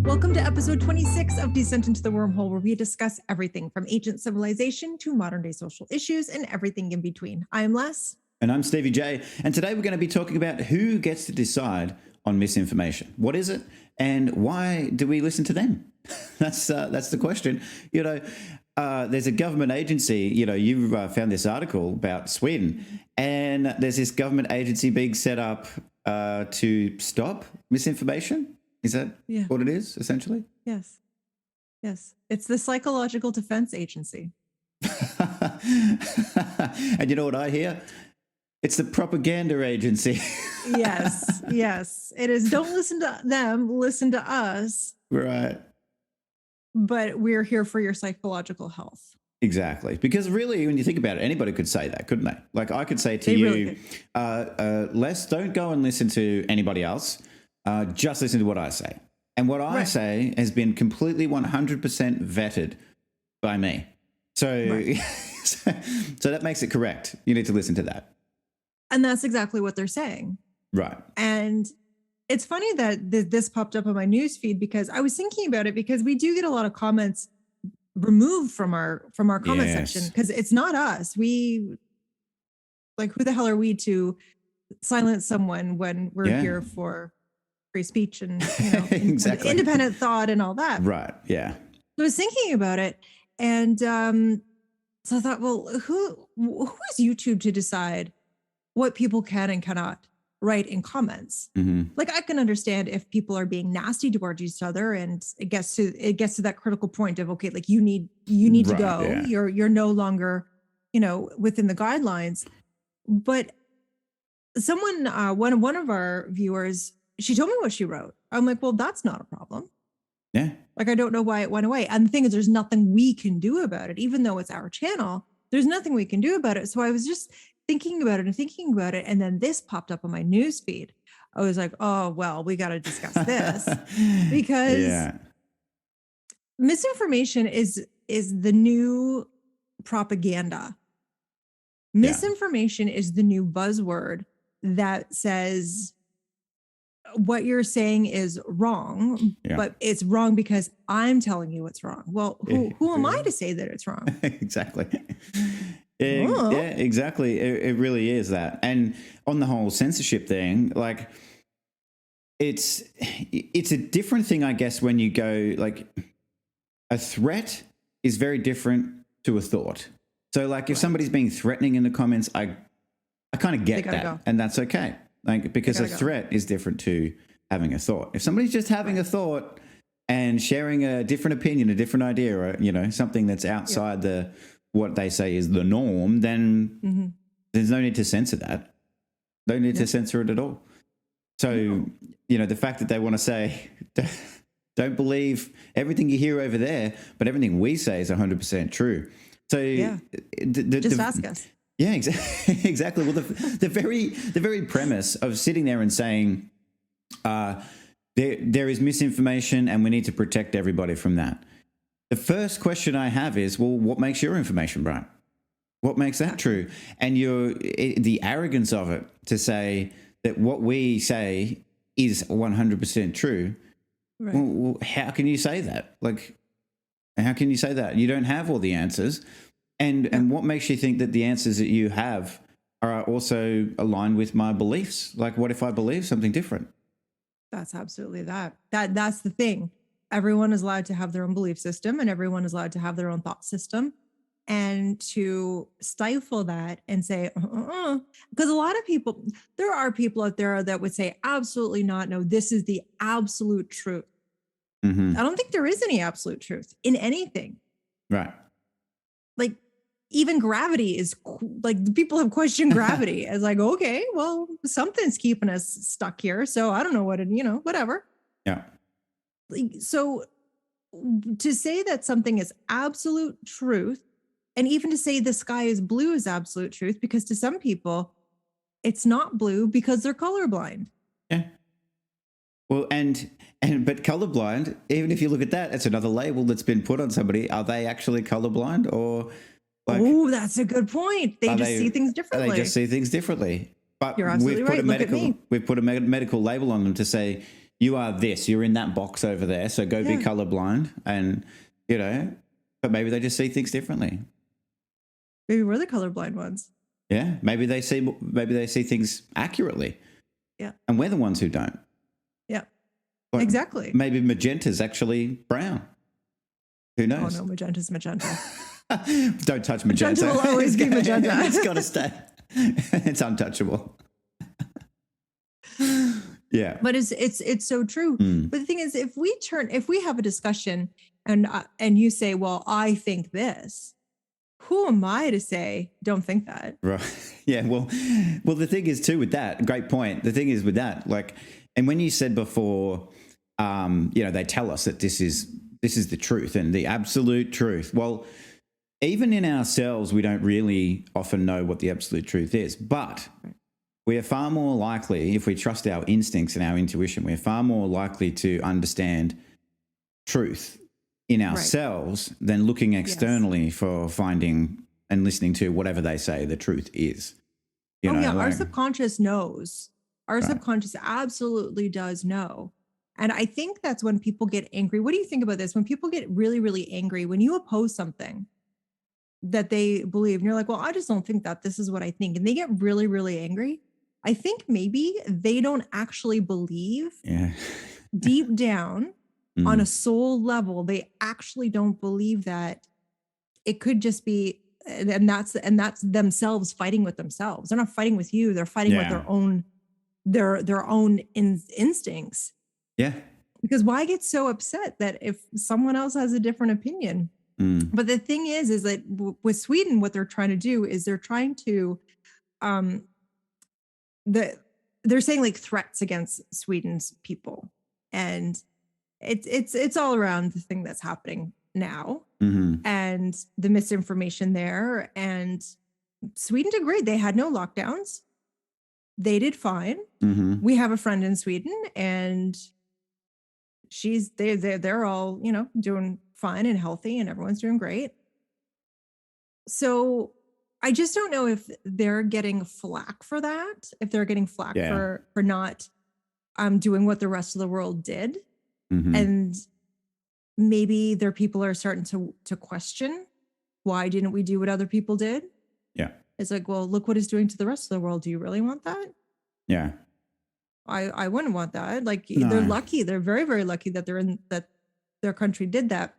Welcome to episode 26 of Dissent Into The Wormhole, where we discuss everything from ancient civilization to modern day social issues and everything in between. I'm Les. And I'm Stevie J. And today we're going to be talking about who gets to decide on misinformation. What is it? And why do we listen to them? That's the question. There's a government agency, you've found this article about Sweden, and there's this government agency being set up to stop misinformation. Is that what it is, essentially? Yes. It's the Psychological Defense Agency. And you know what I hear? It's the propaganda agency. Yes. It is. Don't listen to them, listen to us. Right. But we're here for your psychological health. Exactly. Because really, when you think about it, anybody could say that, couldn't they? Like I could say to you, Les, don't go and listen to anybody else. Just listen to what I say. And what I say has been completely 100% vetted by me. So, so that makes it correct. You need to listen to that. And that's exactly what they're saying. Right. And it's funny that this popped up on my news feed, because I was thinking about it, because we do get a lot of comments removed from our comment section, because it's not us. We, like, who the hell are we to silence someone when we're here for free speech and exactly. independent thought and all that. Right. Yeah. I was thinking about it, and so I thought, well, who is YouTube to decide what people can and cannot write in comments? Mm-hmm. Like, I can understand if people are being nasty towards each other, and it gets to that critical point of, okay, like you need to go. Yeah. You're no longer, within the guidelines. But someone, one of our viewers, she told me what she wrote. I'm like, well, that's not a problem. Yeah. Like, I don't know why it went away. And the thing is, there's nothing we can do about it. Even though it's our channel, there's nothing we can do about it. So I was just thinking about it. And then this popped up on my news feed. I was like, oh, well, we got to discuss this because misinformation is the new propaganda. Misinformation is the new buzzword that says what you're saying is wrong, but it's wrong because I'm telling you it's wrong. Well, who am I to say that it's wrong? Exactly. Yeah, exactly. It really is that. And on the whole censorship thing, like it's a different thing, I guess, when you go, like, a threat is very different to a thought. So, like, if somebody's being threatening in the comments, I kind of get that, and that's okay. Like, because a threat is different to having a thought. If somebody's just having a thought and sharing a different opinion, a different idea, or, something that's outside what they say is the norm, then there's no need to censor that. No need to censor it at all. So, the fact that they want to say, don't believe everything you hear over there, but everything we say is 100% true. So just ask us. Yeah, exactly. Well, the very premise of sitting there and saying there is misinformation and we need to protect everybody from that. The first question I have is, well, what makes your information right? What makes that true? And the arrogance of it to say that what we say is 100% true. Right. Well, how can you say that? Like, how can you say that? You don't have all the answers. And what makes you think that the answers that you have are also aligned with my beliefs? Like, what if I believe something different? That's absolutely that. That's the thing. Everyone is allowed to have their own belief system, and everyone is allowed to have their own thought system. And to stifle that and say, because a lot of people, there are people out there that would say, absolutely not. No, this is the absolute truth. Mm-hmm. I don't think there is any absolute truth in anything. Right. Like, even gravity is like, people have questioned gravity as like, okay, well, something's keeping us stuck here. So I don't know what whatever. Yeah. So to say that something is absolute truth, and even to say the sky is blue is absolute truth, because to some people it's not blue because they're colorblind. Yeah. Well, but colorblind, even if you look at that, it's another label that's been put on somebody. Are they actually colorblind, or like? Oh, that's a good point. They just see things differently. They just see things differently. But You're absolutely right. Look at me. we've put a medical label on them to say, you are this, you're in that box over there, so go be colorblind. And, but maybe they just see things differently. Maybe we're the colorblind ones. Yeah, maybe they see things accurately. Yeah. And we're the ones who don't. Yeah. Like, exactly. Maybe magenta's actually brown. Who knows? Oh no, magenta's magenta. Don't touch magenta. Magenta will always be magenta. It's got to stay. It's untouchable. Yeah. But it's so true. But the thing is, if we have a discussion and you say, well, I think this, who am I to say, don't think that? Right. Yeah. Well, the thing is too with that, great point. The thing is with that, like, and when you said before, they tell us that this is the truth and the absolute truth. Well, even in ourselves, we don't really often know what the absolute truth is, but we are far more likely, if we trust our instincts and our intuition, we're far more likely to understand truth in ourselves than looking externally for finding and listening to whatever they say the truth is. Our subconscious knows. Our subconscious absolutely does know. And I think that's when people get angry. What do you think about this? When people get really, really angry, when you oppose something that they believe, and you're like, well, I just don't think that, this is what I think. And they get really, really angry. I think maybe they don't actually believe deep down on a soul level, they actually don't believe that it could just be, and that's themselves fighting with themselves. They're not fighting with you. They're fighting with their own instincts. Yeah. Because why get so upset that if someone else has a different opinion? But the thing is that with Sweden, what they're trying to do is they're trying to, they're saying like threats against Sweden's people, and it's all around the thing that's happening now and the misinformation there. And Sweden did great. They had no lockdowns. They did fine. We have a friend in Sweden, and they're all, doing fine and healthy, and everyone's doing great. So I just don't know if they're getting flack for that, if they're getting flack for not doing what the rest of the world did. And maybe their people are starting to question, why didn't we do what other people did? Yeah. It's like, well, look what it's doing to the rest of the world. Do you really want that? Yeah. I wouldn't want that. Like, they're lucky. They're very, very lucky that that their country did that.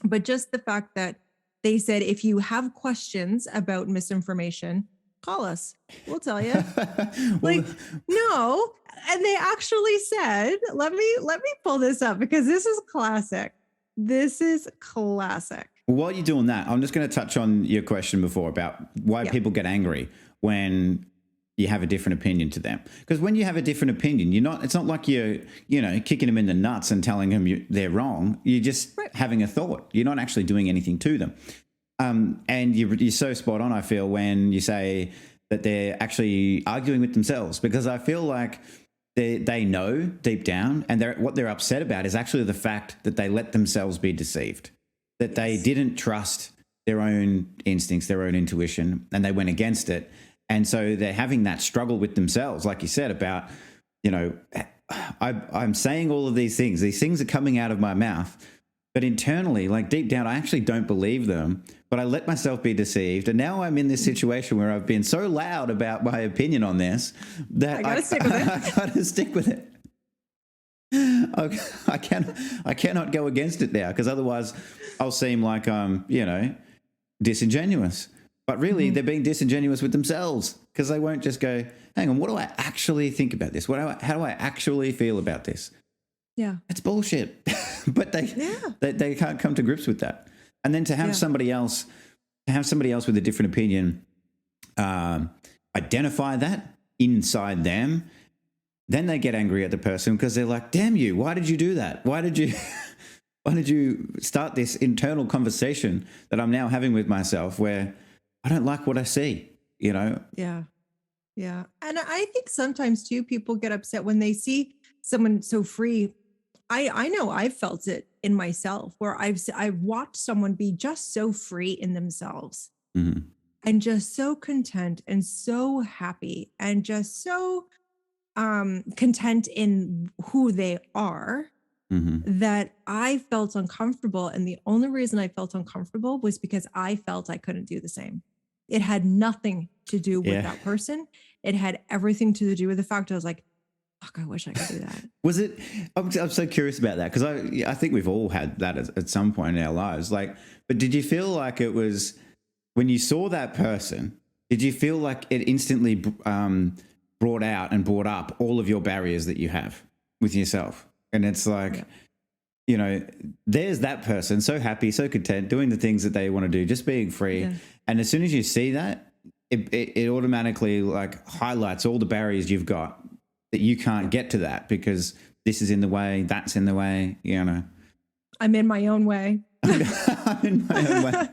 But just the fact that they said, if you have questions about misinformation, call us. We'll tell you. No. And they actually said, let me pull this up, because this is classic. This is classic. While you're doing that, I'm just going to touch on your question before about why people get angry when you have a different opinion to them. Because when you have a different opinion, it's not like you're, kicking them in the nuts and telling them they're wrong. You're just having a thought. You're not actually doing anything to them. And you're so spot on, I feel, when you say that they're actually arguing with themselves, because I feel like they know deep down, and what they're upset about is actually the fact that they let themselves be deceived, that they didn't trust their own instincts, their own intuition, and they went against it. And so they're having that struggle with themselves, like you said, about, I'm saying all of these things are coming out of my mouth, but internally, like deep down, I actually don't believe them, but I let myself be deceived. And now I'm in this situation where I've been so loud about my opinion on this that I gotta stick with it. I cannot go against it now, because otherwise I'll seem like I'm, disingenuous. But really, they're being disingenuous with themselves, because they won't just go, hang on, what do I actually think about this? How do I actually feel about this? Yeah. It's bullshit. But they can't come to grips with that. And then to have somebody else with a different opinion identify that inside them, then they get angry at the person, because they're like, damn you, why did you do that? Why did you start this internal conversation that I'm now having with myself, where I don't like what I see, Yeah. Yeah. And I think sometimes too, people get upset when they see someone so free. I know I've felt it in myself, where I've watched someone be just so free in themselves. and just so content and so happy and just so content in who they are that I felt uncomfortable. And the only reason I felt uncomfortable was because I felt I couldn't do the same. It had nothing to do with that person. It had everything to do with the fact I was like, fuck, I wish I could do that. Was it? I'm so curious about that because I think we've all had that at some point in our lives. Like, but did you feel like it was when you saw that person? Did you feel like it instantly brought out and brought up all of your barriers that you have with yourself? And it's like, you know, there's that person so happy, so content, doing the things that they want to do, just being free. Yeah. And as soon as you see that, it automatically like highlights all the barriers you've got that you can't get to that because this is in the way, that's in the way, you know. I'm in my own way. I'm in my own way.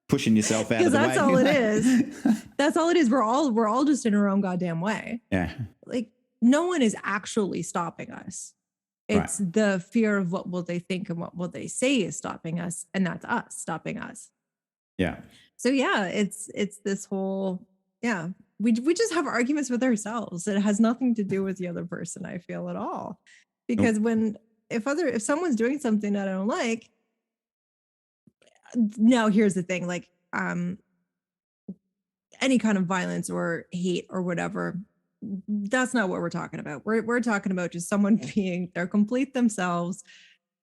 Pushing yourself out of the way. Because that's all it is. That's all it is. We're all just in our own goddamn way. Yeah. Like no one is actually stopping us. It's the fear of what will they think and what will they say is stopping us. And that's us stopping us. Yeah. So yeah, it's this whole, we just have arguments with ourselves. It has nothing to do with the other person, I feel, at all. Because if someone's doing something that I don't like, now here's the thing, like any kind of violence or hate or whatever, that's not what we're talking about. We're talking about just someone being their complete themselves,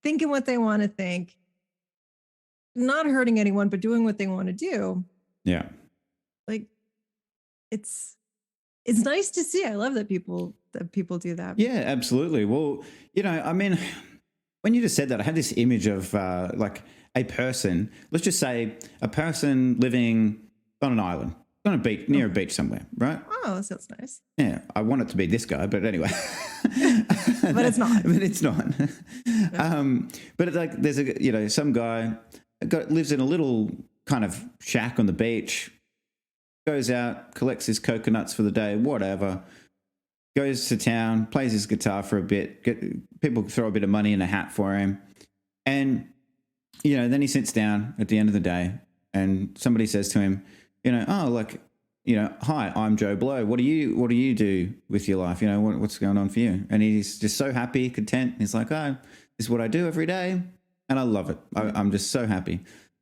thinking what they want to think, not hurting anyone, but doing what they want to do. Yeah. Like it's nice to see. I love that people do that. Yeah, absolutely. Well, you know, I mean, when you just said that, I had this image of like a person, let's just say a person living on an island, on a beach, near a beach somewhere, right? Oh, that sounds nice. Yeah, I want it to be this guy, but anyway. But it's not. But it's not. But it's like there's some guy lives in a little kind of shack on the beach, goes out, collects his coconuts for the day, whatever, goes to town, plays his guitar for a bit, people throw a bit of money in a hat for him, and then he sits down at the end of the day and somebody says to him, hi, I'm Joe Blow. What do you do with your life? What's going on for you? And he's just so happy, content. He's like, oh, this is what I do every day. And I love it. I'm just so happy.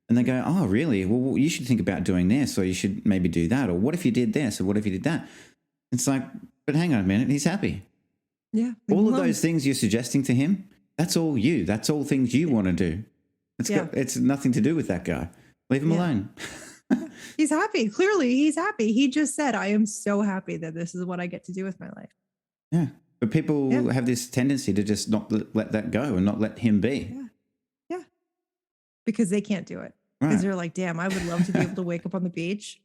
And they go, oh, really? Well, you should think about doing this, or you should maybe do that. Or what if you did this? Or what if you did that? It's like, but hang on a minute. He's happy. Yeah. All of those things you're suggesting to him, that's all you. That's all things you want to do. It's nothing to do with that guy. Leave him alone. He's happy. Clearly, he's happy. He just said, I am so happy that this is what I get to do with my life. Yeah. But people have this tendency to just not let that go and not let him be. Yeah. Because they can't do it. Because they're like, damn, I would love to be able to wake up on the beach,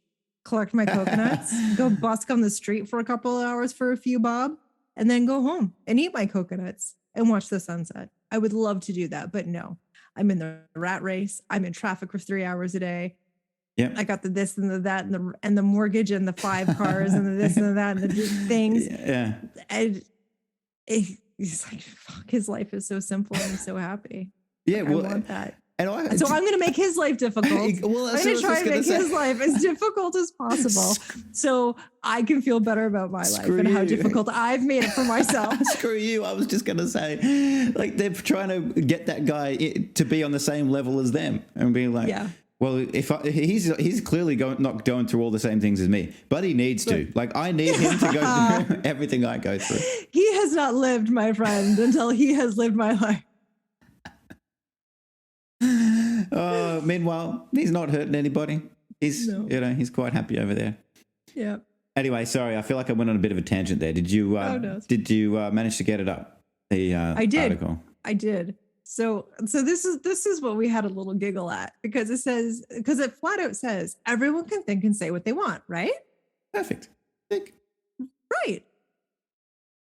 collect my coconuts, go busk on the street for a couple of hours for a few bob, and then go home and eat my coconuts and watch the sunset. I would love to do that, but no. I'm in the rat race. I'm in traffic for 3 hours a day. Yeah, I got the this and the that and the mortgage and the 5 cars and the this and the that and the things. Yeah, and he's like, fuck, his life is so simple and he's so happy. Yeah, I want that. So I'm going to make his life difficult. I'm going to try and make his life as difficult as possible so I can feel better about my life and how difficult I've made it for myself. Screw you. I was just going to say, like, they're trying to get that guy to be on the same level as them and be like, well, he's clearly not going through all the same things as me, but he needs to. Like, I need him to go through everything I go through. He has not lived, my friend, until he has lived my life. Meanwhile, he's not hurting anybody. He's quite happy over there. Yeah. Anyway, sorry, I feel like I went on a bit of a tangent there. Did you manage to get it up? I did. Article? I did. So this is what we had a little giggle at because it flat out says everyone can think and say what they want, right? Perfect. Think. Right.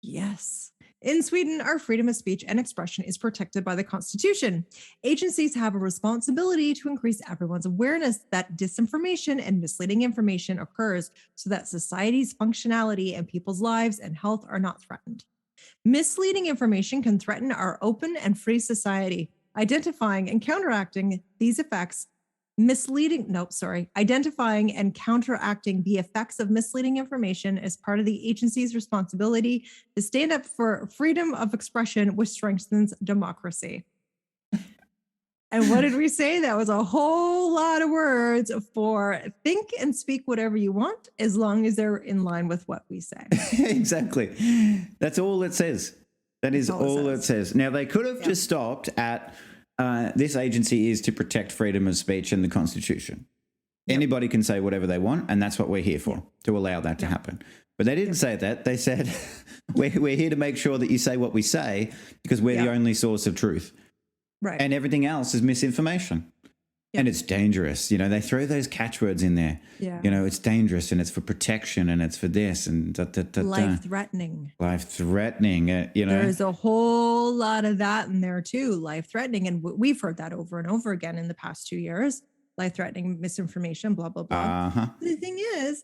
Yes. In Sweden, our freedom of speech and expression is protected by the Constitution. Agencies have a responsibility to increase everyone's awareness that disinformation and misleading information occurs so that society's functionality and people's lives and health are not threatened. Misleading information can threaten our open and free society. Identifying and counteracting these effects Identifying and counteracting the effects of misleading information is part of the agency's responsibility to stand up for freedom of expression, which strengthens democracy. And what did we say? That was a whole lot of words for think and speak whatever you want, as long as they're in line with what we say. Exactly. That's all it says. That is all it says. Now, they could have just stopped at this agency is to protect freedom of speech and the Constitution. Anybody can say whatever they want, and that's what we're here for, to allow that to happen. But they didn't say that. They said, we're here to make sure that you say what we say because we're the only source of truth. Right. And everything else is misinformation. Yeah. And it's dangerous. You know, they throw those catchwords in there. Yeah. You know, it's dangerous and it's for protection and it's for this and life-threatening. Life-threatening, you know. There's a whole lot of that in there too, life-threatening. And we've heard that over and over again in the past 2 years. Life-threatening, misinformation, blah, blah, blah. Uh-huh. The thing is,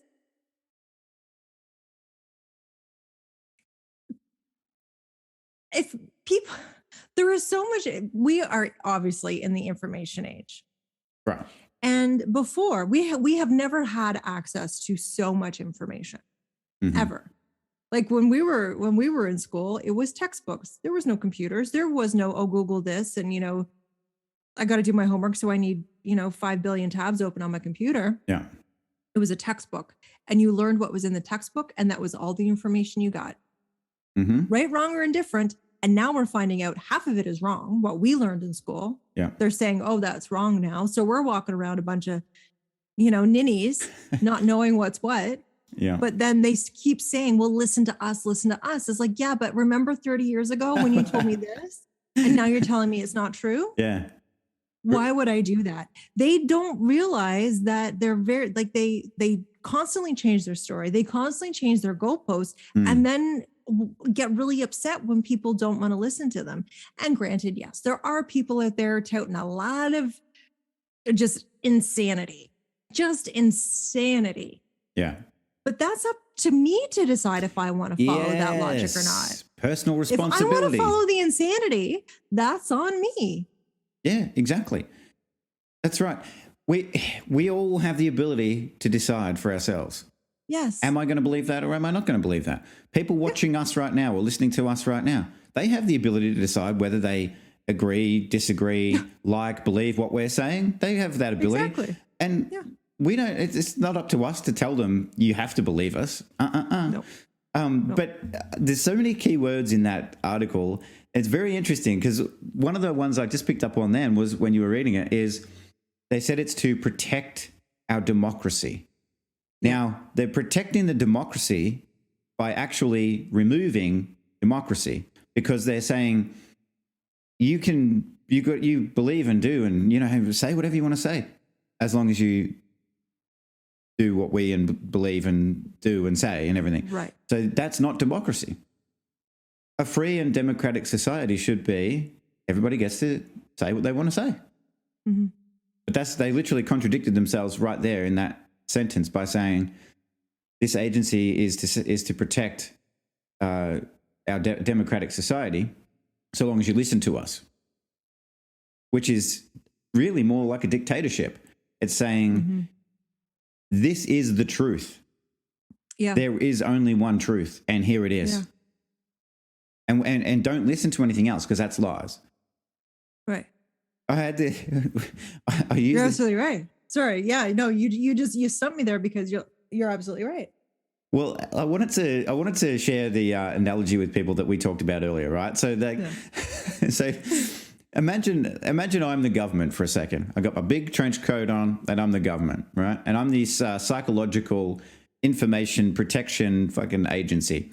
if people... There is so much. We are obviously in the information age, right? And before we have never had access to so much information ever. Like when we were in school, it was textbooks. There was no computers. There was no Google this, and I got to do my homework, so I need 5 billion tabs open on my computer. Yeah, it was a textbook, and you learned what was in the textbook, and that was all the information you got. Right, wrong, or indifferent. And now we're finding out half of it is wrong, what we learned in school. Yeah. They're saying, oh, that's wrong now. So we're walking around a bunch of, ninnies, not knowing what's what. Yeah. But then they keep saying, well, listen to us, listen to us. It's like, yeah, but remember 30 years ago when you told me this? And now you're telling me it's not true? Yeah. Why would I do that? They don't realize that they're very, like they constantly change their story. They constantly change their goalposts and then get really upset when people don't want to listen to them. And granted, yes, there are people out there touting a lot of just insanity. Yeah. But that's up to me to decide if I want to follow that logic or not. Personal responsibility. If I want to follow the insanity, that's on me. Yeah, exactly. That's right. We all have the ability to decide for ourselves. Yes. Am I going to believe that or am I not going to believe that? People watching us right now or listening to us right now, they have the ability to decide whether they agree, disagree, believe what we're saying. They have that ability. Exactly. And we don't, it's not up to us to tell them you have to believe us. Nope. But there's so many key words in that article. It's very interesting because one of the ones I just picked up on then was when you were reading it is they said it's to protect our democracy. Now, they're protecting the democracy by actually removing democracy because they're saying you believe and do and, say whatever you want to say as long as you do what we believe and do and say and everything. Right. So that's not democracy. A free and democratic society should be everybody gets to say what they want to say. But they literally contradicted themselves right there in that sentence by saying this agency is to protect our democratic society so long as you listen to us, which is really more like a dictatorship. It's saying this is the truth. Yeah. There is only one truth, and here it is. Yeah. And don't listen to anything else because that's lies. Right. I had to. You're absolutely right. Sorry. Yeah. No. You stumped me there because you're absolutely right. Well, I wanted to share the analogy with people that we talked about earlier, right? So so imagine I'm the government for a second. I got my big trench coat on, and I'm the government, right? And I'm this psychological information protection fucking agency.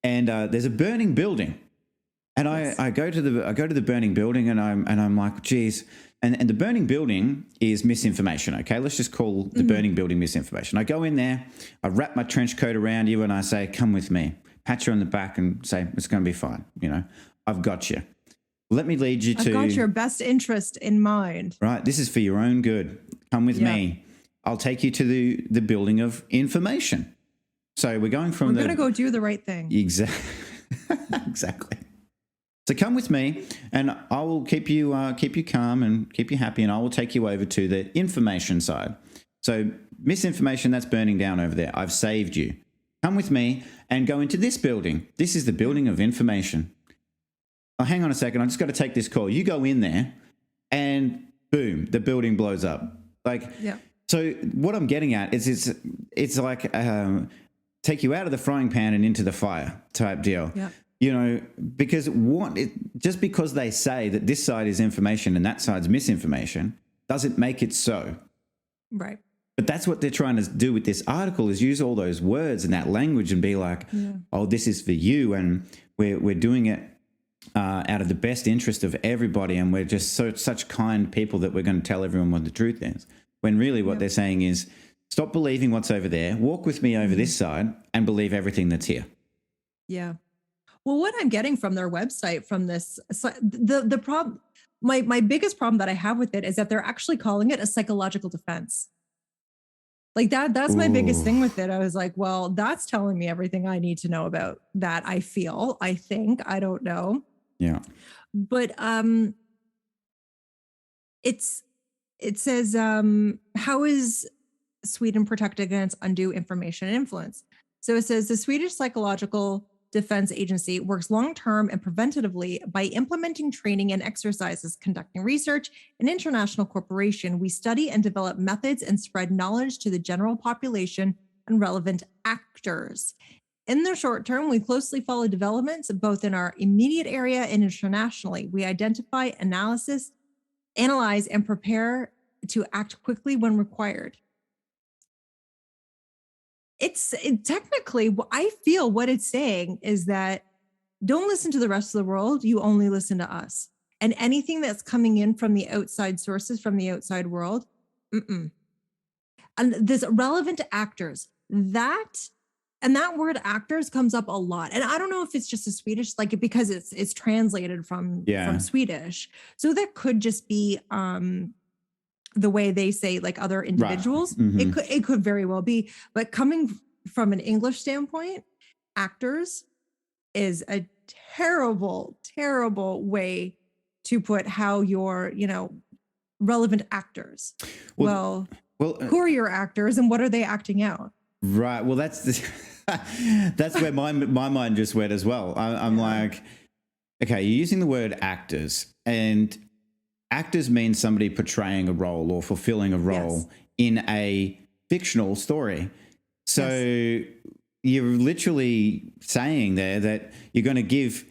And there's a burning building, and I go to the burning building, and I'm like, geez. And the burning building is misinformation, okay? Let's just call the burning building misinformation. I go in there, I wrap my trench coat around you, and I say, come with me. Pat you on the back and say, it's going to be fine. I've got you. Let me lead you to... I've got your best interest in mind. Right, this is for your own good. Come with me. I'll take you to the building of information. So we're going from We're going to go do the right thing. Exactly. So come with me, and I will keep you calm and keep you happy, and I will take you over to the information side. So misinformation, that's burning down over there. I've saved you. Come with me and go into this building. This is the building of information. Oh, hang on a second. I just got to take this call. You go in there, and boom, the building blows up. Like, Yeah. so what I'm getting at is it's like take you out of the frying pan and into the fire type deal. Yeah. You know, because just because they say that this side is information and that side's misinformation doesn't make it so. Right. But that's what they're trying to do with this article, is use all those words and that language and be like, oh, this is for you, and we're doing it out of the best interest of everybody, and we're just such kind people that we're going to tell everyone what the truth is. When really what they're saying is, stop believing what's over there, walk with me over this side, and believe everything that's here. Yeah. Well, what I'm getting from their website, from this, the problem, my biggest problem that I have with it is that they're actually calling it a psychological defense. Like that's my biggest thing with it. I was like, well, that's telling me everything I need to know about that. I think, I don't know. Yeah. But it says, how is Sweden protected against undue information and influence? So it says the Swedish Psychological Defense Agency works long-term and preventatively by implementing training and exercises, conducting research. An international corporation, we study and develop methods and spread knowledge to the general population and relevant actors. In the short term, we closely follow developments both in our immediate area and internationally. We identify, analyze, and prepare to act quickly when required. Technically, I feel what it's saying is that don't listen to the rest of the world. You only listen to us. And anything that's coming in from the outside sources, from the outside world, And this relevant actors, that word actors comes up a lot. And I don't know if it's just a Swedish, like, because it's translated from Swedish. So that could just be the way they say, like, other individuals. Right. It could very well be, but coming from an English standpoint, actors is a terrible, terrible way to put how you're, relevant actors. Well, who are your actors and what are they acting out? Right. Well, that's where my mind just went as well. I'm like, okay, you're using the word actors, and actors means somebody portraying a role or fulfilling a role in a fictional story. So you're literally saying there that you're going to give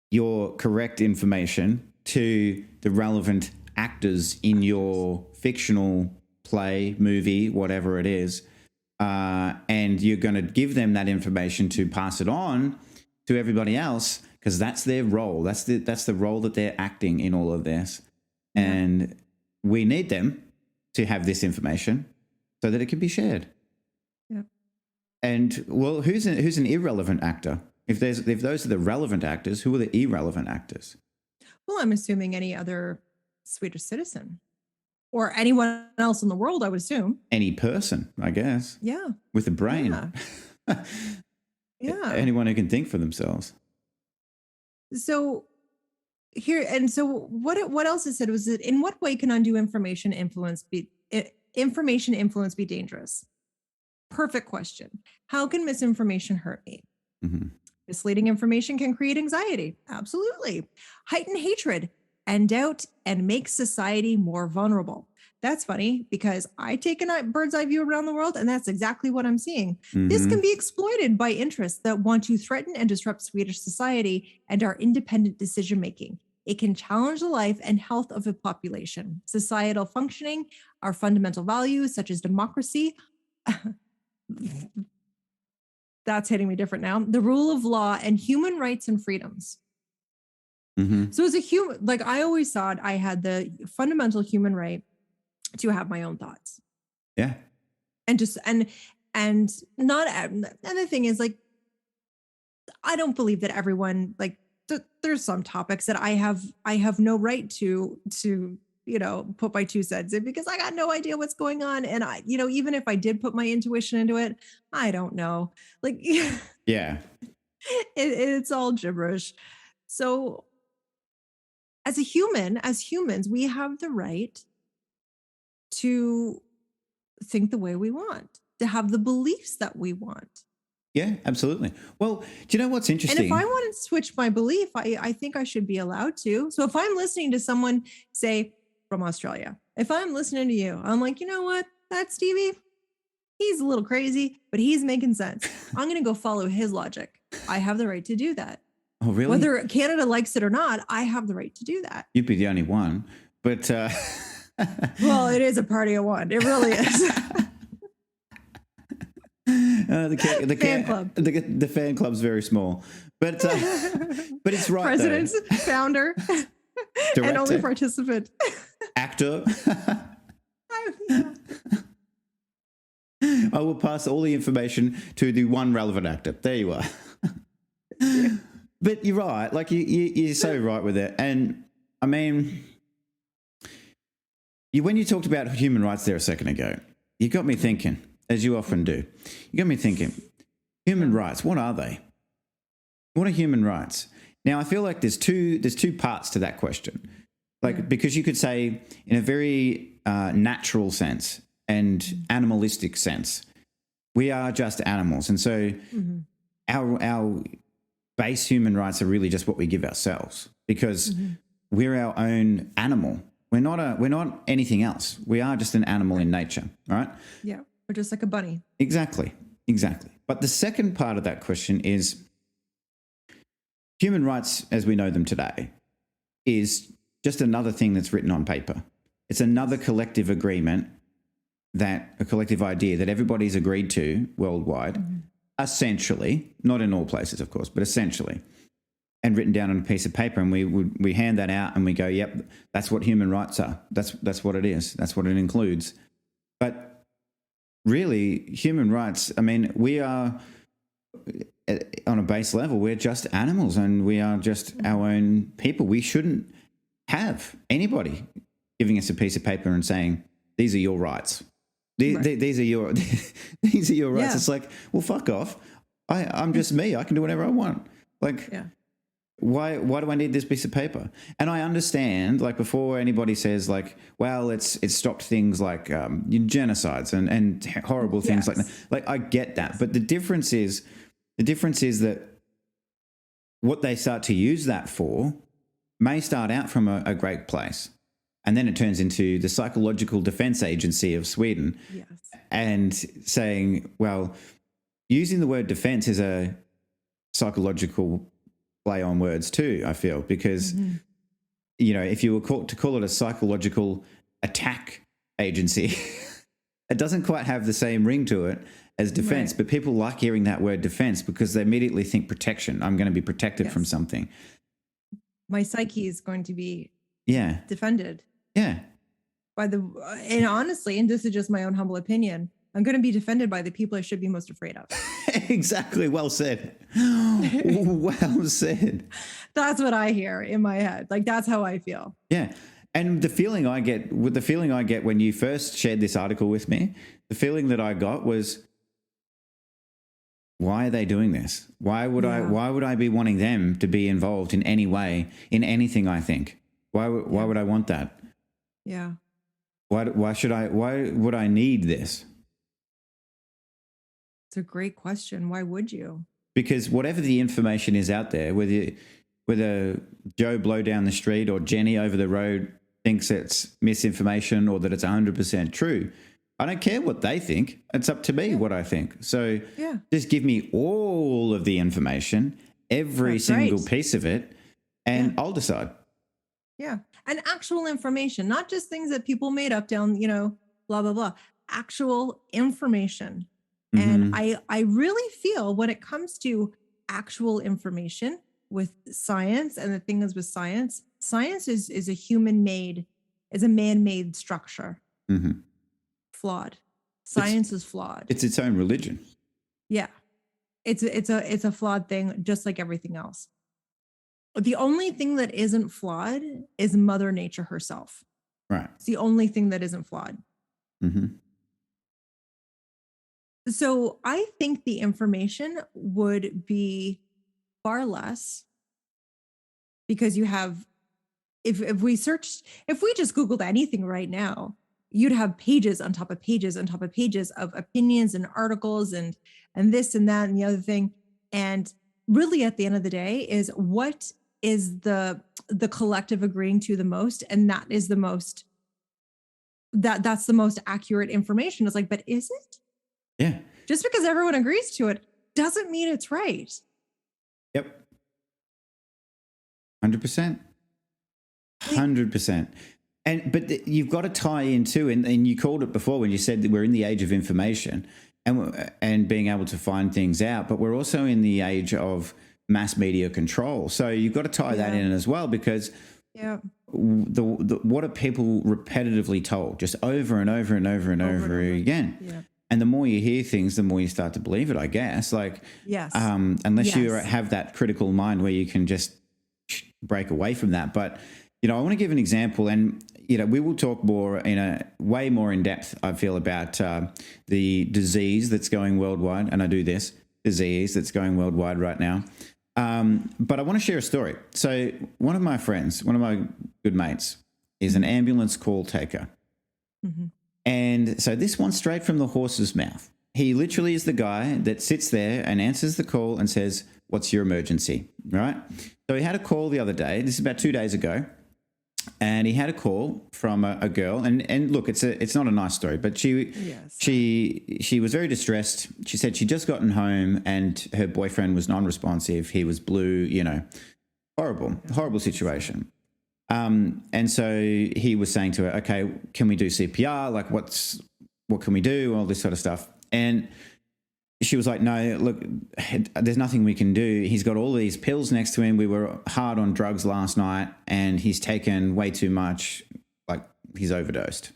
your correct information to the relevant actors in your fictional play, movie, whatever it is, and you're going to give them that information to pass it on to everybody else, because that's their role. That's the role that they're acting in all of this. And we need them to have this information so that it can be shared. Yeah. And well, who's an irrelevant actor? If those are the relevant actors, who are the irrelevant actors? Well, I'm assuming any other Swedish citizen or anyone else in the world, I would assume. Any person, I guess. Yeah. With a brain. Yeah. Anyone who can think for themselves. So what else it said was that, in what way can undue information influence be dangerous? Perfect question. How can misinformation hurt me? Mm-hmm. Misleading information can create anxiety. Absolutely. Heighten hatred and doubt and make society more vulnerable. That's funny, because I take a bird's eye view around the world, and that's exactly what I'm seeing. Mm-hmm. This can be exploited by interests that want to threaten and disrupt Swedish society and our independent decision-making. It can challenge the life and health of a population, societal functioning, our fundamental values such as democracy. That's hitting me different now. The rule of law and human rights and freedoms. Mm-hmm. So as a human, like, I always thought I had the fundamental human right to have my own thoughts. Yeah. And just, and not, and the thing is, like, I don't believe that everyone, like, there's some topics that I have no right to put my 2 cents in, because I got no idea what's going on. And I, even if I did put my intuition into it, I don't know. Like, yeah, it's all gibberish. So as a human, as humans, we have the right to think the way we want, to have the beliefs that we want. Yeah, absolutely. Well, do you know what's And if I interesting? want to switch my belief, I think I should be allowed to. So if I'm listening to someone, say from Australia, if I'm listening to you, I'm like, you know what? That Stevie, he's a little crazy, but he's making sense. I'm going to go follow his logic. I have the right to do that. Oh, really? Whether Canada likes it or not, I have the right to do that. You'd be the only one. But well, it is a party of one. It really is. The fan club. The fan club's very small, but it's right. President, founder, Director, and only participant, actor. I will pass all the information to the one relevant actor. There you are. But you're right. Like you're so right with it. And I mean, when you talked about human rights there a second ago, you got me thinking, as you often do. You got me thinking, human rights, what are they? What are human rights? Now, I feel like there's two parts to that question. Like, because you could say in a very natural sense and animalistic sense, we are just animals. And so our base human rights are really just what we give ourselves, because we're our own animal. We're not anything else. We are just an animal in nature, right? Yeah, we're just like a bunny. Exactly. But the second part of that question is human rights as we know them today is just another thing that's written on paper. It's another collective agreement, a collective idea that everybody's agreed to worldwide, essentially, not in all places, of course, but essentially, and written down on a piece of paper, and we hand that out and we go, yep, that's what human rights are. That's what it is. That's what it includes. But really, human rights, I mean, we are, on a base level, we're just animals and we are just our own people. We shouldn't have anybody giving us a piece of paper and saying, these are your rights. These are your these are your rights. Yeah. It's like, well, fuck off. I'm just me. I can do whatever I want. Like, why do I need this piece of paper? And I understand, like, before anybody says, like, well, it's stopped things like genocides and horrible things like that. Like, I get that, but the difference is that what they start to use that for may start out from a great place. And then it turns into the Psychological Defense Agency of Sweden and saying, well, using the word defense is a psychological play on words too, I feel, because, you know, if you were to call it a psychological attack agency, it doesn't quite have the same ring to it as defense, but people like hearing that word defense because they immediately think protection. I'm going to be protected from something. My psyche is going to be defended. Yeah. And honestly, and this is just my own humble opinion, I'm going to be defended by the people I should be most afraid of. Exactly. Well said. Well said. That's what I hear in my head. Like, that's how I feel. Yeah. And the feeling I get when you first shared this article with me, the feeling that I got was, why are they doing this? Why would I be wanting them to be involved in any way in anything I think? Why would I want that? Yeah. Why would I need this? It's a great question. Why would you? Because whatever the information is out there, whether Joe Blow down the street or Jenny over the road thinks it's misinformation or that it's 100% true, I don't care what they think. It's up to me what I think. So just give me all of the information, every single piece of it, and I'll decide. Yeah. And actual information, not just things that people made up down, blah, blah, blah. Actual information. And I really feel when it comes to actual information with science, and the thing is with science is a man-made structure. Flawed. Science is flawed. It's its own religion. Yeah. It's a flawed thing, just like everything else. The only thing that isn't flawed is Mother Nature herself. Right. It's the only thing that isn't flawed. So I think the information would be far less because you have, if we just Googled anything right now, you'd have pages on top of pages on top of pages of opinions and articles and this and that and the other thing. And really at the end of the day is what is the collective agreeing to the most, and that is the most, that's the most accurate information. It's like, but is it? Yeah. Just because everyone agrees to it doesn't mean it's right. Yep. 100%. 100%. But you've got to tie into, and you called it before when you said that we're in the age of information and being able to find things out, but we're also in the age of mass media control. So you've got to tie that in as well, because what are people repetitively told just over and over and over and over again? Yeah. And the more you hear things, the more you start to believe it, I guess. Like, unless you have that critical mind where you can just break away from that. But, I want to give an example, and, we will talk more way more in depth, I feel, about the disease that's going worldwide. And I do this disease that's going worldwide right now. But I want to share a story. So one of my friends, one of my good mates, is an ambulance call taker. Mm-hmm. And so this one's straight from the horse's mouth. He literally is the guy that sits there and answers the call and says, "What's your emergency?" Right? So he had a call the other day. This is about 2 days ago. And he had a call from a girl. And look, it's not a nice story, but she was very distressed. She said she'd just gotten home and her boyfriend was non-responsive. He was blue, horrible situation. And so he was saying to her, "Okay, can we do CPR? Like, what can we do?" All this sort of stuff. And she was like, "No, look, there's nothing we can do. He's got all these pills next to him. We were hard on drugs last night and he's taken way too much. Like, he's overdosed."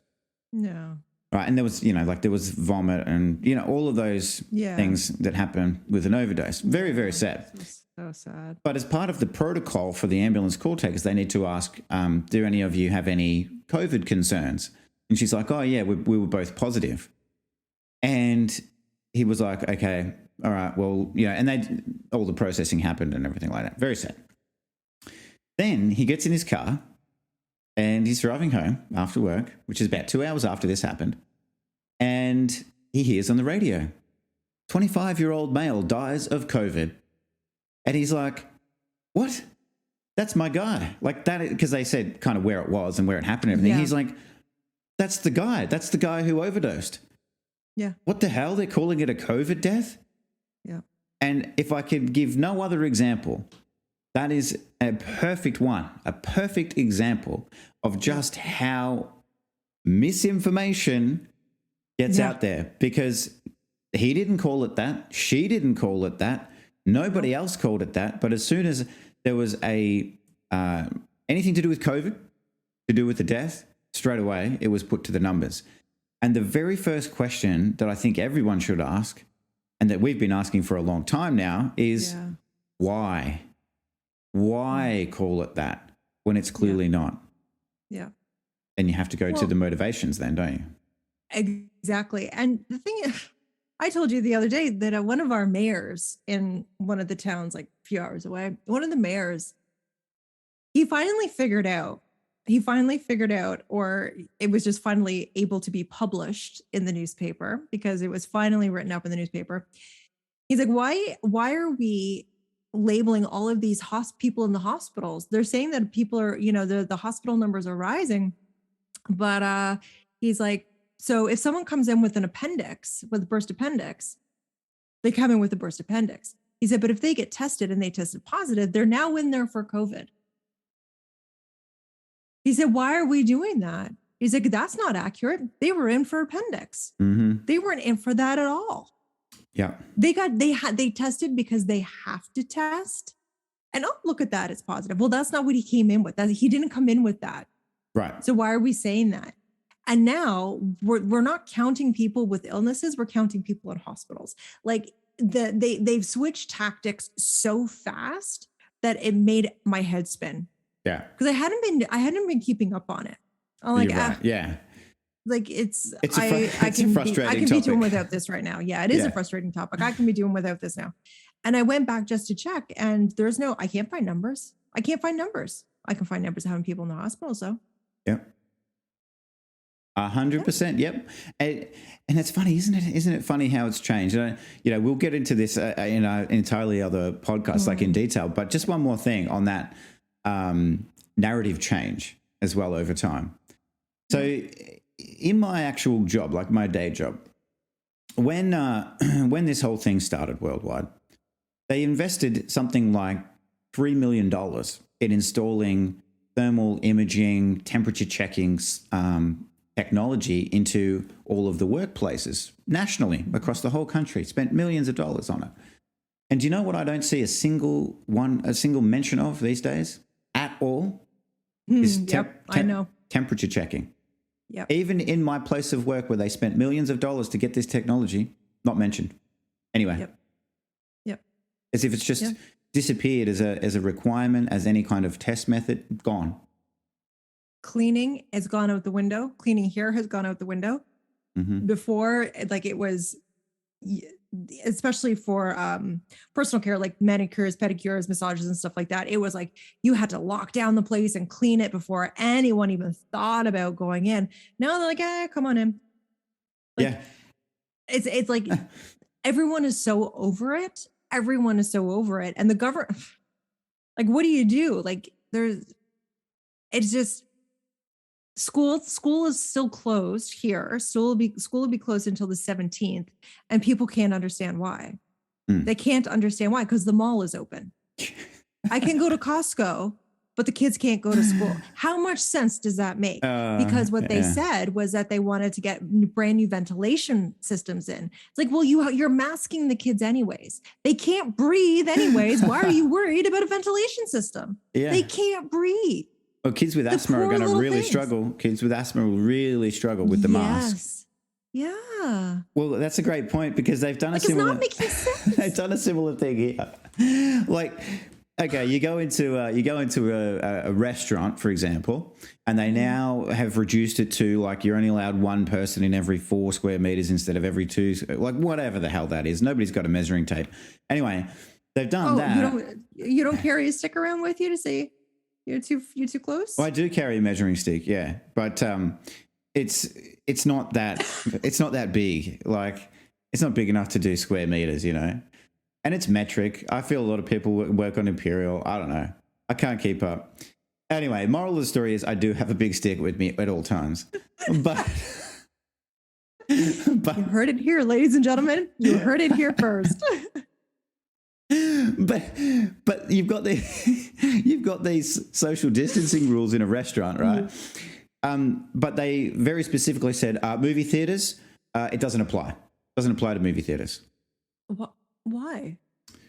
No. Right. And there was, there was vomit and, all of those things that happen with an overdose. Very, very sad. So sad. But as part of the protocol for the ambulance call takers, they need to ask, do any of you have any COVID concerns? And she's like, "Oh, yeah, we were both positive." And he was like, "Okay, all right, well, and all the processing happened and everything like that." Very sad. Then he gets in his car and he's driving home after work, which is about 2 hours after this happened. And he hears on the radio, 25-year-old male dies of COVID. And he's like, "What? That's my guy." Like that, because they said kind of where it was and where it happened and everything. Yeah. He's like, That's the guy who overdosed." Yeah. What the hell? They're calling it a COVID death? Yeah. And if I could give no other example, that is a perfect example of just how misinformation gets out there, because he didn't call it that. She didn't call it that. Nobody else called it that. But as soon as there was anything to do with COVID, to do with the death, straight away it was put to the numbers. And the very first question that I think everyone should ask, and that we've been asking for a long time now, is why? Why call it that when it's clearly not? Yeah. And you have to go to the motivations then, don't you? Exactly. And the thing is, I told you the other day that one of our mayors in one of the towns, like a few hours away, one of the mayors, he finally figured out, or it was just finally able to be published in the newspaper because it was finally written up in the newspaper. He's like, why are we labeling all of these people in the hospitals? They're saying that people are, the hospital numbers are rising. But he's like, so if someone comes in with a burst appendix, they come in with a burst appendix. He said, but if they get tested and they tested positive, they're now in there for COVID. He said, why are we doing that? He's like, that's not accurate. They were in for appendix. Mm-hmm. They weren't in for that at all. Yeah. They tested because they have to test. And look at that, it's positive. Well, that's not what he came in with. He didn't come in with that. Right. So why are we saying that? And now we're not counting people with illnesses. We're counting people in hospitals. Like they've switched tactics so fast that it made my head spin. Yeah. Because I hadn't been keeping up on it. I'm like, right. Yeah. Like I can be doing without this right now. Yeah, it is a frustrating topic. I can be doing without this now. And I went back just to check, and I can't find numbers. I can't find numbers. I can find numbers of how many people in the hospital. So Yep. 100%. Yep. And it's funny, isn't it? Isn't it funny how it's changed? We'll get into this in an entirely other podcast, like in detail. But just one more thing on that narrative change as well over time. So, in my actual job, like my day job, when this whole thing started worldwide, they invested something like $3 million in installing thermal imaging, temperature checking technology into all of the workplaces nationally across the whole country. Spent millions of dollars on it. And do you know what I don't see a single mention of these days at all? Is I know. Temperature checking. Yep. Even in my place of work where they spent millions of dollars to get this technology, not mentioned. Anyway. Yep. As if it's just disappeared as a requirement, as any kind of test method, gone. Cleaning has gone out the window. Cleaning here has gone out the window. Before, like it was, especially for personal care, like manicures, pedicures, massages, and stuff like that. It was like you had to lock down the place and clean it before anyone even thought about going in. Now they're like, come on in. Like, it's like everyone is so over it. Everyone is so over it, and the government. Like, what do you do? Like, it's just. School is still closed here. School will be closed until the 17th, and people can't understand why. They can't understand why, because the mall is open. I can go to Costco, but the kids can't go to school. How much sense does that make? Because what they said was that they wanted to get brand new ventilation systems in. It's like, well, you're masking the kids anyways. They can't breathe anyways. Why are you worried about a ventilation system? They can't breathe. Well, kids with asthma are going to really struggle. Kids with asthma will really struggle with the mask. Yeah. Well, that's a great point, because they've done It's not making sense. They've done a similar thing here. Like, okay, you go into a restaurant, for example, and they now have reduced it to like you're only allowed one person in every 4 square meters instead of every 2, like whatever the hell that is. Nobody's got a measuring tape. Anyway, they've done that. You don't carry a stick around with you to say you're too close? Well, I do carry a measuring stick, yeah, but it's not that big. Like, it's not big enough to do square meters, and it's metric. I feel a lot of people work on imperial. I don't know. I can't keep up. Anyway, moral of the story is I do have a big stick with me at all times, but you heard it here, ladies and gentlemen. You heard it here first. But you've got these social distancing rules in a restaurant, right? But they very specifically said movie theaters, it doesn't apply. Doesn't apply to movie theaters. Why?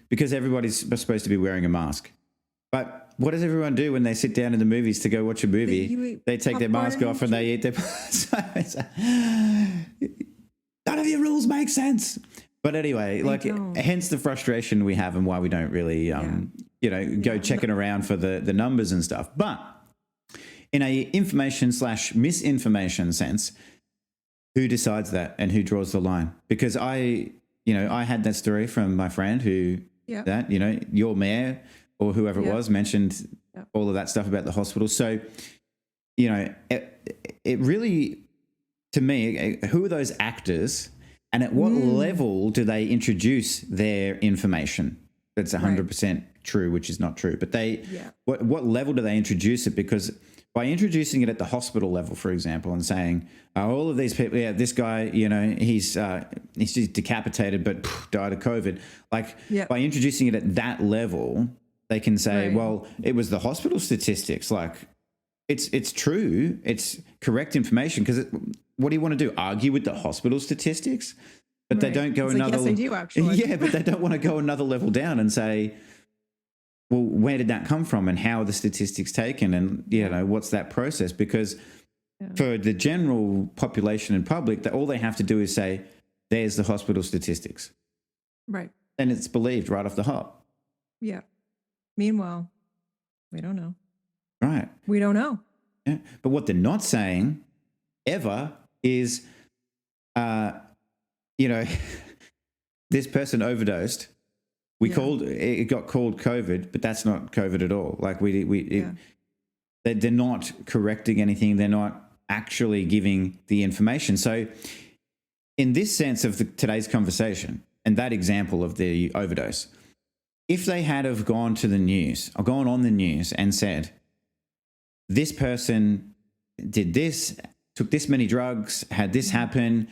Because everybody's supposed to be wearing a mask. But what does everyone do when they sit down in the movies to go watch a movie? They take their mask off and they eat their. None of your rules make sense. But anyway, hence the frustration we have and why we don't really, go checking around for the numbers and stuff. But in a information/misinformation sense, who decides that and who draws the line? Because I had that story from my friend who your mayor or whoever it was mentioned all of that stuff about the hospital. So, it really, to me, who are those actors? And at what level do they introduce their information that's 100% true, which is not true? But what level do they introduce it? Because by introducing it at the hospital level, for example, and saying, all of these people, this guy, he's just decapitated but died of COVID. By introducing it at that level, they can say, well, it was the hospital statistics. Like, it's true. It's correct information, because what do you want to do? Argue with the hospital statistics? But they don't go another. Yes, I do actually. Yeah, but they don't want to go another level down and say, well, where did that come from, and how are the statistics taken, and what's that process? Because for the general population and public, all they have to do is say, "There's the hospital statistics," right? And it's believed right off the hop. Yeah. Meanwhile, we don't know. Right. We don't know. Yeah. But what they're not saying ever is, this person overdosed. It got called COVID, but that's not COVID at all. Like they're not correcting anything. They're not actually giving the information. So in this sense of today's conversation and that example of the overdose, if they had have gone to the news or gone on the news and said, this person did this, took this many drugs, had this happen,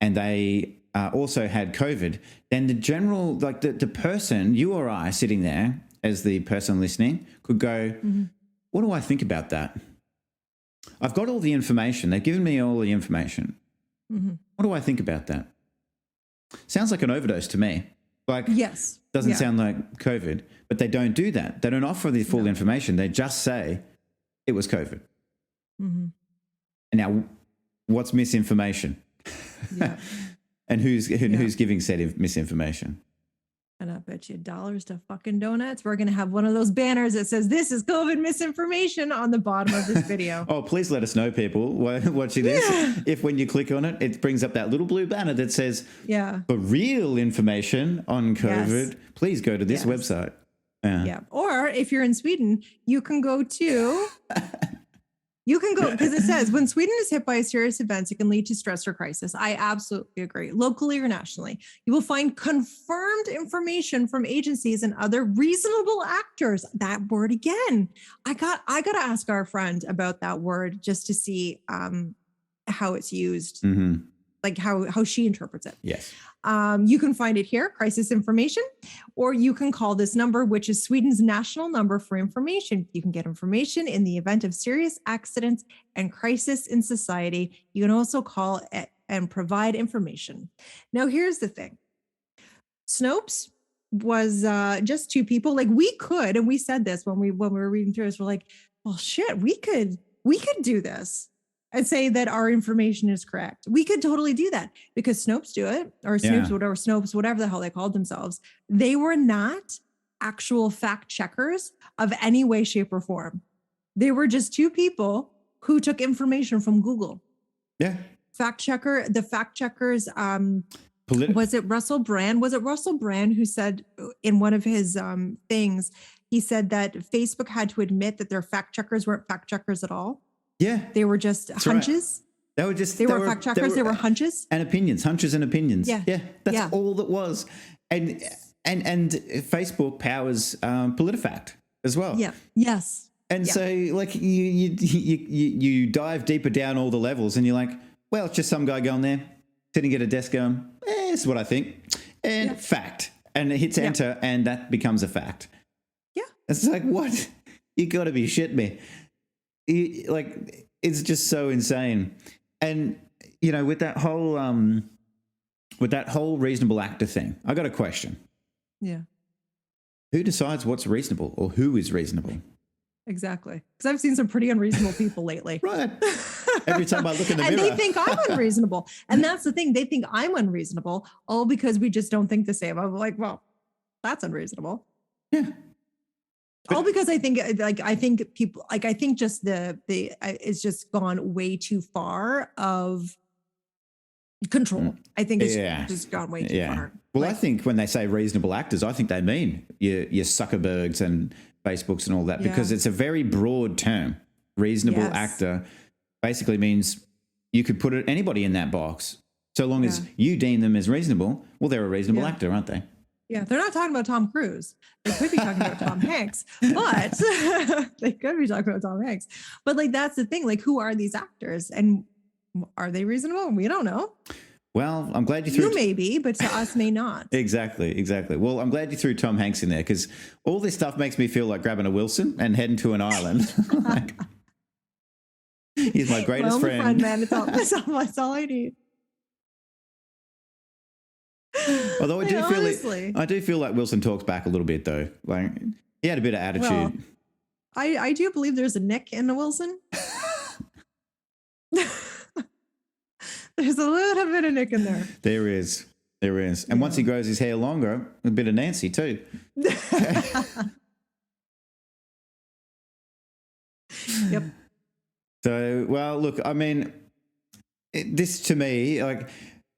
and they also had COVID, then the general, like the person, you or I sitting there as the person listening could go, what do I think about that? I've got all the information. They've given me all the information. What do I think about that? Sounds like an overdose to me. Like, yes. Doesn't sound like COVID, but they don't do that. They don't offer the full information. They just say it was COVID. And now what's misinformation? Yeah. And who's giving said misinformation? And I bet you dollars to fucking donuts, we're going to have one of those banners that says, this is COVID misinformation on the bottom of this video. Oh, please let us know, people, watching this. If when you click on it, it brings up that little blue banner that says, for real information on COVID, please go to this website. Yeah. Or if you're in Sweden, you can go to... because it says when Sweden is hit by a serious event, it can lead to stress or crisis. I absolutely agree. Locally or nationally, you will find confirmed information from agencies and other reasonable actors. That word again. I got to ask our friend about that word just to see how it's used, like how she interprets it. Yes. You can find it here, crisis information, or you can call this number, which is Sweden's national number for information. You can get information in the event of serious accidents and crisis in society. You can also call it and provide information. Now, here's the thing. Snopes was just two people. Like we could, and we said this when we were reading through this, we're like, well, shit, we could do this and say that our information is correct. We could totally do that because Snopes do it, or Snopes, whatever the hell they called themselves. They were not actual fact checkers of any way, shape, or form. They were just two people who took information from Google. Yeah. The fact checkers, was it Russell Brand? Was it Russell Brand who said in one of his things, he said that Facebook had to admit that their fact checkers weren't fact checkers at all? Yeah. They were just hunches. Right. They were fact checkers. They were hunches and opinions, hunches and opinions. Yeah. That's all that was. And Facebook powers PolitiFact as well. Yeah. Yes. And so like you dive deeper down all the levels and you're like, well, it's just some guy going there, sitting at a desk going, this is what I think. And fact. And it hits enter and that becomes a fact. Yeah. It's like, what? You got to be shitting me. Like it's just so insane. And you know, with that whole reasonable actor thing, I got a question. Yeah. Who decides what's reasonable or who is reasonable? Exactly. Because I've seen some pretty unreasonable people lately. Right. Every time I look in the mirror. And they think I'm unreasonable. And that's the thing. They think I'm unreasonable all because we just don't think the same. I'm like, well, that's unreasonable. Yeah. All because I think people just it's just gone way too far of control. I think it's just gone way too far. Well, I think when they say reasonable actors, I think they mean your Zuckerbergs and Facebooks and all that, because it's a very broad term. Reasonable actor basically means you could put anybody in that box. So long as you deem them as reasonable, well, they're a reasonable actor, aren't they? Yeah, they're not talking about Tom Cruise. They could be talking about Tom Hanks, but they could be talking about Tom Hanks. But like, that's the thing. Like, who are these actors and are they reasonable? We don't know. Well, I'm glad you threw... You may be, but to us may not. Exactly. Well, I'm glad you threw Tom Hanks in there because all this stuff makes me feel like grabbing a Wilson and heading to an island. Like, he's my greatest friend. Man. That's all I need. Although I do feel like Wilson talks back a little bit though. Like he had a bit of attitude. Well, I do believe there's a Nick in the Wilson. There's a little bit of Nick in there. There is. And once he grows his hair longer, a bit of Nancy too. Yep. So, well, look, I mean, this to me, like,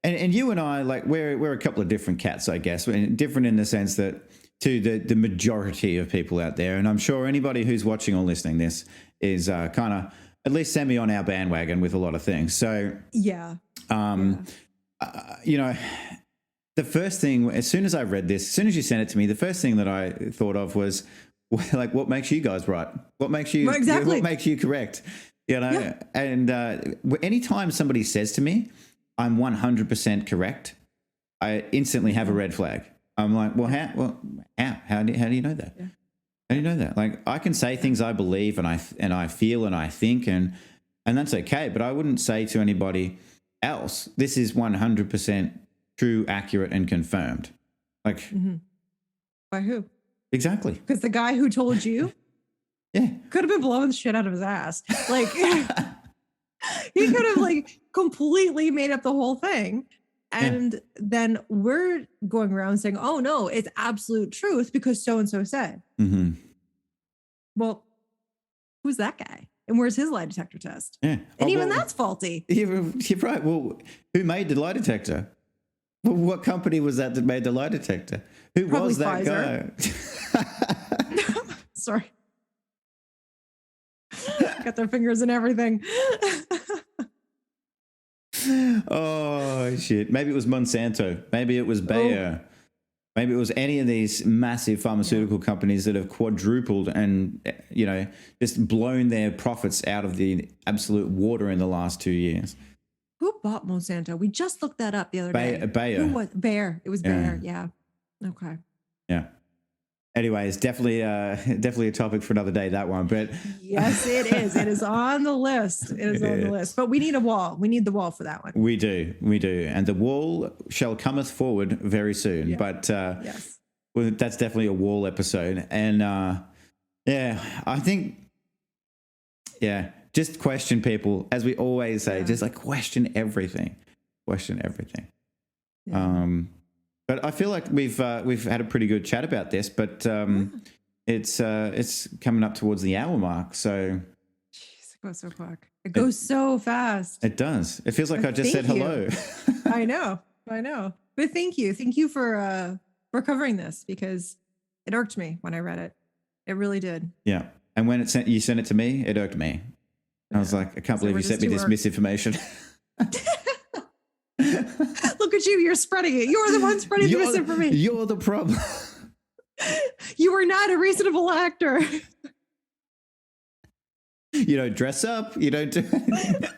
and you and I, like, we're a couple of different cats, I guess. Different in the sense that to the majority of people out there. And I'm sure anybody who's watching or listening this is kind of at least semi on our bandwagon with a lot of things. So, yeah. You know, the first thing, as soon as I read this, as soon as you sent it to me, the first thing that I thought of was, like, what makes you guys right? What makes you, what makes you correct? You know, yeah. And anytime somebody says to me, I'm 100% correct, I instantly have a red flag. I'm like, well, how do you know that? Yeah. How do you know that? Like, I can say things I believe and I feel and I think, and that's okay. But I wouldn't say to anybody else, this is 100% true, accurate, and confirmed. Like, by who? Exactly. Because the guy who told you, yeah, could have been blowing the shit out of his ass. Like, he could have like completely made up the whole thing. And then we're going around saying, oh no, it's absolute truth because so-and-so said. Well, who's that guy? And where's his lie detector test? Yeah. And even that's faulty. You're right. Well, who made the lie detector? Well, what company was that made the lie detector? Who Probably was that Pfizer. guy? Sorry. Got their fingers in everything. Oh, shit. Maybe it was Monsanto. Maybe it was Bayer. Maybe it was any of these massive pharmaceutical companies that have quadrupled and, you know, just blown their profits out of the absolute water in the last 2 years. Who bought Monsanto? We just looked that up the other day. Bayer. Who was Bayer? It was Bayer. Yeah. Okay. Yeah. Anyway, it's definitely a topic for another day, that one. But yes, it is. It is on the list. It is on the list. But we need a wall. We need the wall for that one. We do. And the wall shall cometh forward very soon. Yeah. But yes. Well, that's definitely a wall episode. And I think, just question people, as we always say, just like question everything. Question everything. Yeah. But I feel like we've had a pretty good chat about this, but it's coming up towards the hour mark. So, jeez, it goes so quick. It goes so fast. It does. It feels like I just said hello. I know. But thank you for covering this because it irked me when I read it. It really did. Yeah, and when you sent it to me, it irked me. I was like, I can't believe you sent me this misinformation. Look at you. You're spreading it. You're the one spreading the misinformation. You're the problem. You are not a reasonable actor. You don't dress up. You don't do anything.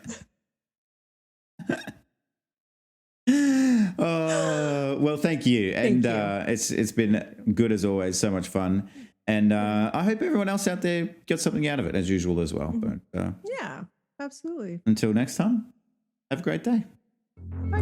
Well, thank you. And it's been good as always. So much fun. And I hope everyone else out there got something out of it as usual as well. But yeah, absolutely. Until next time, have a great day. Bye.